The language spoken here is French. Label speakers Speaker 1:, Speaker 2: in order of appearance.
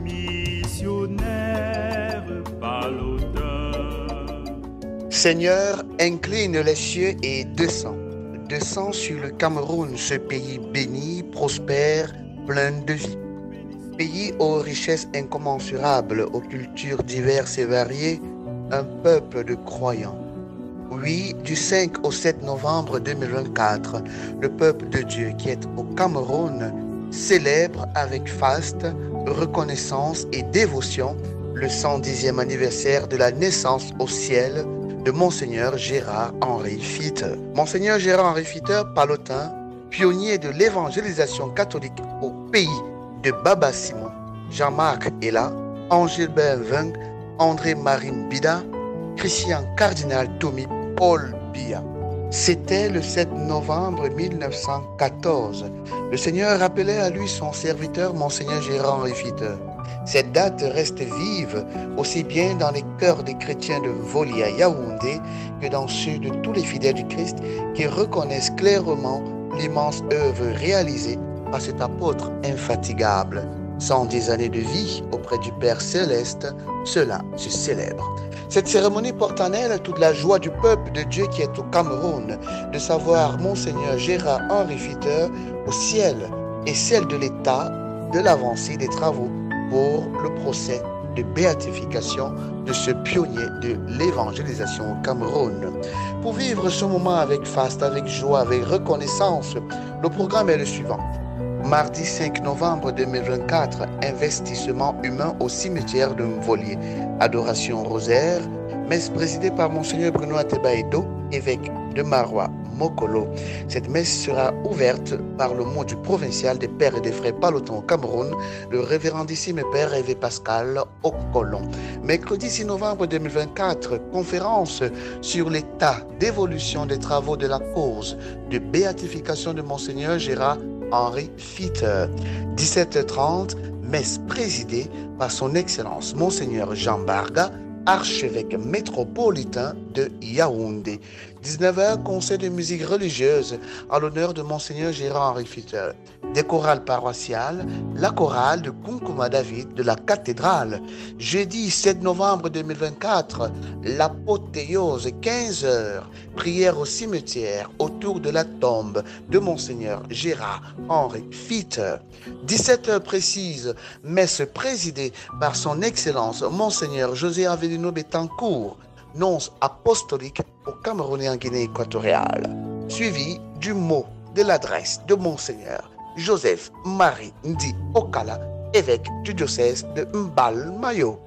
Speaker 1: Missionnaire par l'auteur.
Speaker 2: Seigneur, incline les cieux et descends. Descends sur le Cameroun, ce pays béni, prospère, plein de vie. Pays aux richesses incommensurables, aux cultures diverses et variées, un peuple de croyants. Oui, du 5 au 7 novembre 2024, le peuple de Dieu qui est au Cameroun célèbre avec faste, reconnaissance et dévotion le 110e anniversaire de la naissance au ciel de Monseigneur Gérard-Henri Fitter. Monseigneur Gérard-Henri Fitter, pallotin, pionnier de l'évangélisation catholique au pays de Baba Simon, Jean-Marc Ella, Angilbert Vung, André-Marie Bida, Christian Cardinal Tommy Paul Biya. C'était le 7 novembre 1914. Le Seigneur appelait à lui son serviteur, Monseigneur Gérard-Henri Fitter. Cette date reste vive aussi bien dans les cœurs des chrétiens de Voli à Yaoundé que dans ceux de tous les fidèles du Christ qui reconnaissent clairement l'immense œuvre réalisée par cet apôtre infatigable. 110 années de vie auprès du Père Céleste, cela se célèbre. Cette cérémonie porte en elle toute la joie du peuple de Dieu qui est au Cameroun, de savoir Monseigneur Gérard-Henri Fitter au ciel et celle de l'État de l'avancée des travaux pour le procès de béatification de ce pionnier de l'évangélisation au Cameroun. Pour vivre ce moment avec faste, avec joie, avec reconnaissance, le programme est le suivant. Mardi 5 novembre 2024, investissement humain au cimetière de Mvolier. Adoration rosaire, messe présidée par Monseigneur Bruno Atebaedo, évêque de Marois Mokolo. Cette messe sera ouverte par le mot du provincial des pères et des frères palotons au Cameroun, le révérendissime père Hervé Pascal Okolon. Mercredi 6 novembre 2024, conférence sur l'état d'évolution des travaux de la cause de béatification de Monseigneur Gérard-Henri Fitter. 17h30, messe présidée par son Excellence Monseigneur Jean Barga, archevêque métropolitain de Yaoundé. 19h, concert de musique religieuse à l'honneur de Monseigneur Gérard-Henri Fitter. Des chorales paroissiales, la chorale de Kunkuma David de la cathédrale. Jeudi 7 novembre 2024, l'apothéose 15h, prière au cimetière autour de la tombe de Monseigneur Gérard-Henri Fitter. 17h précise, messe présidée par son Excellence Monseigneur José Avelino Betancourt, nonce apostolique au Cameroun et en Guinée équatoriale, suivi du mot de l'adresse de Monseigneur Joseph Marie Ndi Okala, évêque du diocèse de Mbal Mayo.